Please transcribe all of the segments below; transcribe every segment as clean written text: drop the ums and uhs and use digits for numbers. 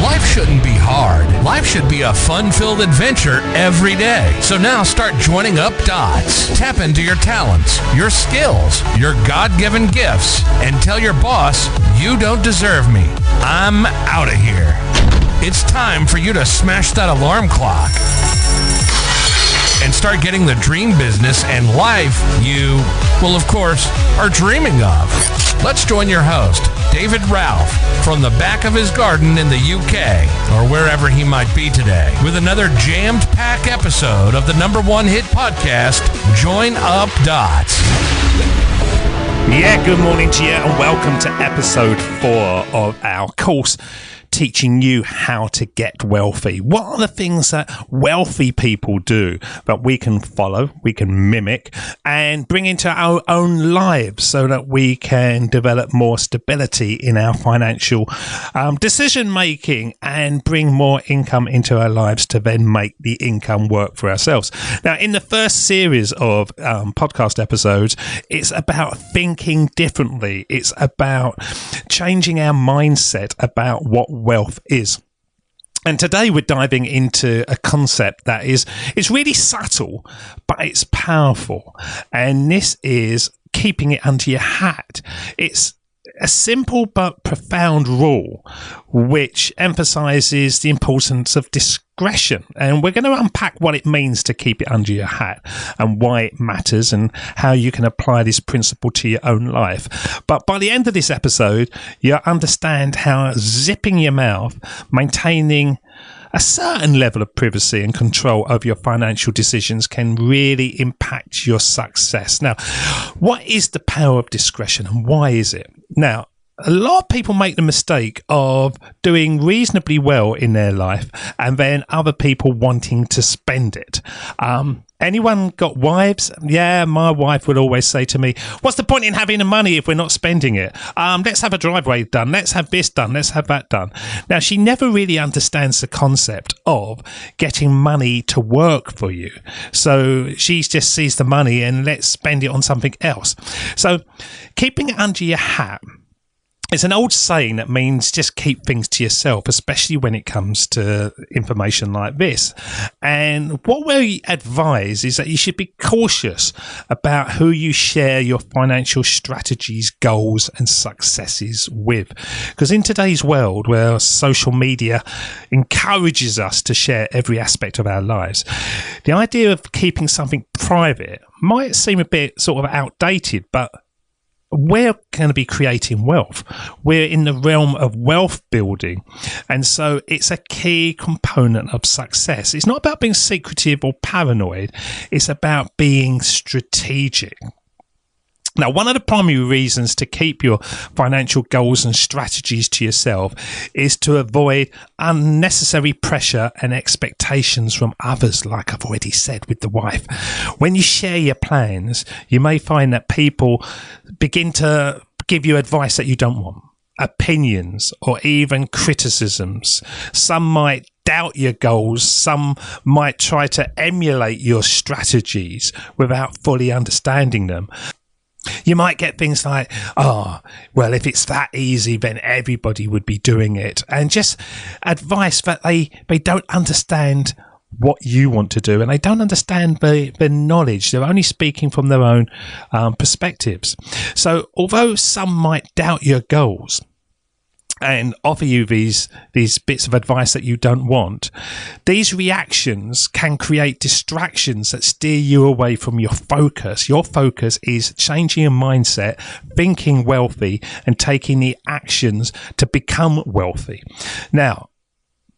Life shouldn't be hard. Life should be a fun-filled adventure every day. So now start joining up dots. Tap into your talents, your skills, your God-given gifts, and tell your boss, you don't deserve me. I'm out of here. It's time for you to smash that alarm clock and start getting the dream business and life you, well, of course, are dreaming of. Let's join your host, David Ralph, from the back of his garden in the UK, or wherever he might be today, with another jammed-packed episode of the #1 hit podcast, Join Up Dots. Yeah, good morning to you, and welcome to episode 4 of our course, teaching you how to get wealthy. What are the things that wealthy people do that we can follow, we can mimic, and bring into our own lives so that we can develop more stability in our financial decision making and bring more income into our lives to then make the income work for ourselves. Now, in the first series of podcast episodes, it's about thinking differently. It's about changing our mindset about what wealth is. And today we're diving into a concept that it's really subtle, but it's powerful. And this is keeping it under your hat. It's a simple but profound rule which emphasizes the importance of discretion. And we're going to unpack what it means to keep it under your hat and why it matters and how you can apply this principle to your own life. But by the end of this episode, you'll understand how zipping your mouth, maintaining a certain level of privacy and control over your financial decisions can really impact your success. Now, what is the power of discretion and why is it? Now, a lot of people make the mistake of doing reasonably well in their life and then other people wanting to spend it. Anyone got wives? Yeah, my wife would always say to me, what's the point in having the money if we're not spending it? Let's have a driveway done. Let's have this done. Let's have that done. Now, she never really understands the concept of getting money to work for you. So she just sees the money and let's spend it on something else. So keeping it under your hat, it's an old saying that means just keep things to yourself, especially when it comes to information like this. And what we advise is that you should be cautious about who you share your financial strategies, goals, and successes with. Because in today's world, where social media encourages us to share every aspect of our lives, the idea of keeping something private might seem a bit sort of outdated, but we're going to be creating wealth. We're in the realm of wealth building. And so it's a key component of success. It's not about being secretive or paranoid. It's about being strategic. Now, one of the primary reasons to keep your financial goals and strategies to yourself is to avoid unnecessary pressure and expectations from others, like I've already said with the wife. When you share your plans, you may find that people begin to give you advice that you don't want, opinions, or even criticisms. Some might doubt your goals. Some might try to emulate your strategies without fully understanding them. You might get things like, oh, well, if it's that easy, then everybody would be doing it. And just advice that they don't understand what you want to do and they don't understand the knowledge. They're only speaking from their own perspectives. So although some might doubt your goals and offer you these bits of advice that you don't want, these reactions can create distractions that steer you away from your focus. Your focus is changing your mindset, thinking wealthy, and taking the actions to become wealthy. Now,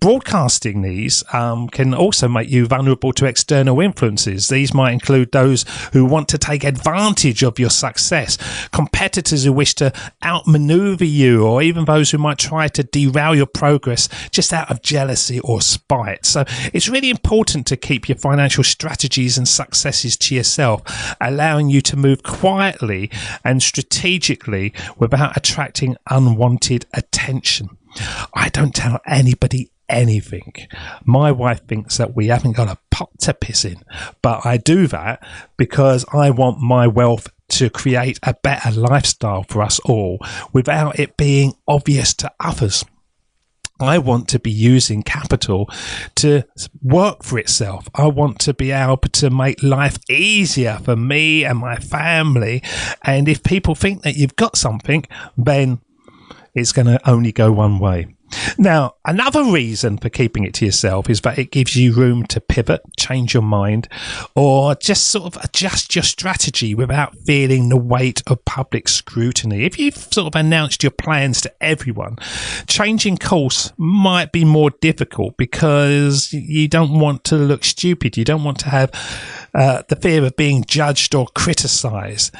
broadcasting these can also make you vulnerable to external influences. These might include those who want to take advantage of your success, competitors who wish to outmaneuver you, or even those who might try to derail your progress just out of jealousy or spite. So it's really important to keep your financial strategies and successes to yourself, allowing you to move quietly and strategically without attracting unwanted attention. I don't tell anybody anything. My wife thinks that we haven't got a pot to piss in, but I do that because I want my wealth to create a better lifestyle for us all without it being obvious to others. I want to be using capital to work for itself. I want to be able to make life easier for me and my family. And if people think that you've got something, then it's going to only go one way. Now, another reason for keeping it to yourself is that it gives you room to pivot, change your mind, or just sort of adjust your strategy without feeling the weight of public scrutiny. If you've sort of announced your plans to everyone, changing course might be more difficult because you don't want to look stupid. You don't want to have the fear of being judged or criticised.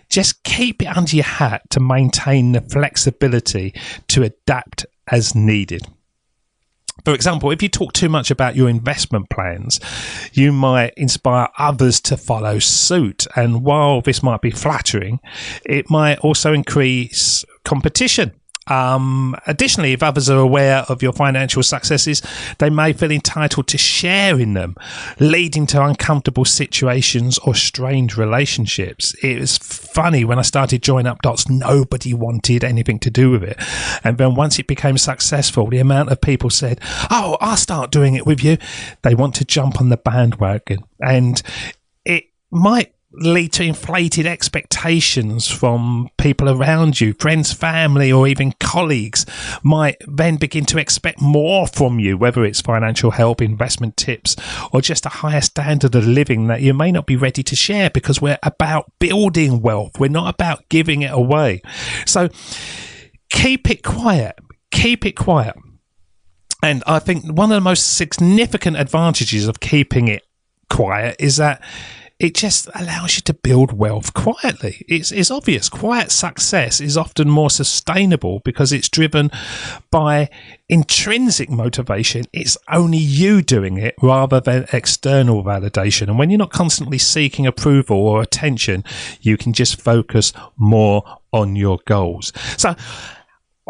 Just keep it under your hat to maintain the flexibility to adapt as needed. For example, if you talk too much about your investment plans, you might inspire others to follow suit. And while this might be flattering, it might also increase competition. Additionally, if others are aware of your financial successes, they may feel entitled to share in them, leading to uncomfortable situations or strained relationships. It was funny when I started Join Up Dots, nobody wanted anything to do with it. And then once it became successful, the amount of people said, "Oh, I'll start doing it with you." They want to jump on the bandwagon. And it might lead to inflated expectations from people around you. Friends, family, or even colleagues might then begin to expect more from you, whether it's financial help, investment tips, or just a higher standard of living that you may not be ready to share, because we're about building wealth. We're not about giving it away. So keep it quiet. Keep it quiet. And I think one of the most significant advantages of keeping it quiet is that it just allows you to build wealth quietly. It's obvious. Quiet success is often more sustainable because it's driven by intrinsic motivation. It's only you doing it rather than external validation. And when you're not constantly seeking approval or attention, you can just focus more on your goals. So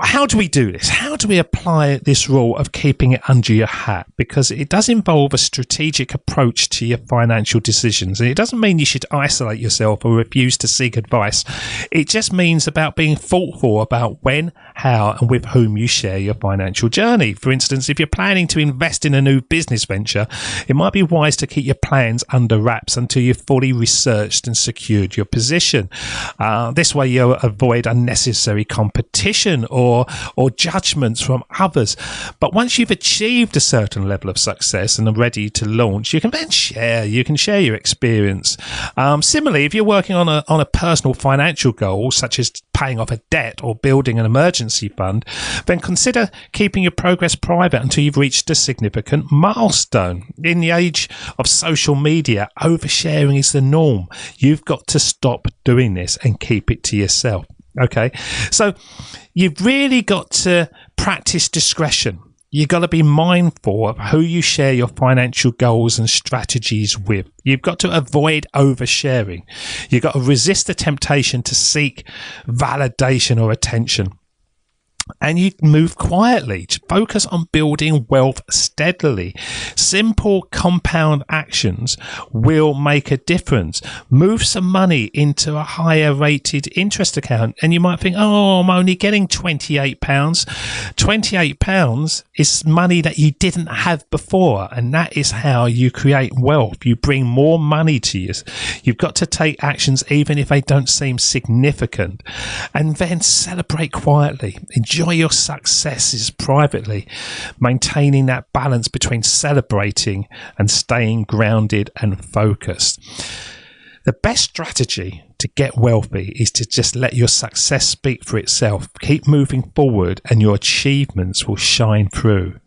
how do we do this? How do we apply this rule of keeping it under your hat? Because it does involve a strategic approach to your financial decisions. And it doesn't mean you should isolate yourself or refuse to seek advice. It just means about being thoughtful about when, how, and with whom you share your financial journey. For instance, if you're planning to invest in a new business venture, it might be wise to keep your plans under wraps until you've fully researched and secured your position. This way you'll avoid unnecessary competition or judgments from others. But once you've achieved a certain level of success and are ready to launch, you can then share. You can share your experience. Similarly, if you're working on a personal financial goal, such as paying off a debt or building an emergency fund, then consider keeping your progress private until you've reached a significant milestone. In the age of social media, oversharing is the norm. You've got to stop doing this and keep it to yourself. Okay, so you've really got to practice discretion. You've got to be mindful of who you share your financial goals and strategies with. You've got to avoid oversharing. You've got to resist the temptation to seek validation or attention. And you move quietly to focus on building wealth steadily. Simple compound actions will make a difference. Move some money into a higher rated interest account. And you might think, oh, I'm only getting £28. £28 is money that you didn't have before. And that is how you create wealth. You bring more money to you. You've got to take actions even if they don't seem significant. And then celebrate quietly. Enjoy your successes privately, maintaining that balance between celebrating and staying grounded and focused. The best strategy to get wealthy is to just let your success speak for itself. Keep moving forward and your achievements will shine through.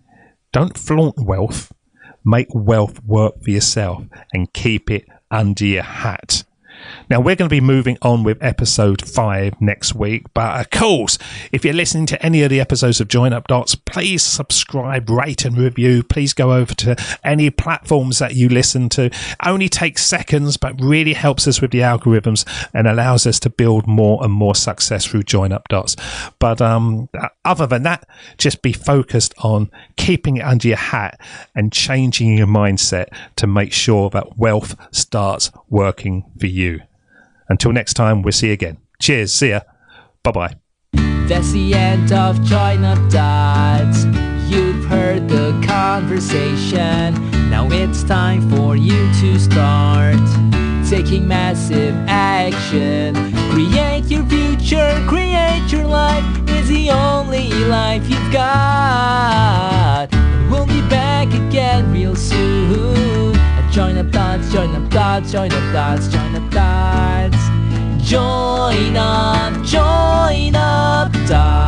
Don't flaunt wealth. Make wealth work for yourself and keep it under your hat. Now, we're going to be moving on with episode 5 next week. But of course, if you're listening to any of the episodes of Join Up Dots, please subscribe, rate and review. Please go over to any platforms that you listen to. It only takes seconds, but really helps us with the algorithms and allows us to build more and more success through Join Up Dots. But other than that, just be focused on keeping it under your hat and changing your mindset to make sure that wealth starts working for you. Until next time, we'll see you again. Cheers. See ya. Bye-bye. That's the end of Join Up Dots. You conversation. Now it's time for you to start taking massive action. Create your future, create your life. It's the only life you've got. We'll be back again real soon. Join up dots, join up dots, join up dots, join up dots. Join up dots.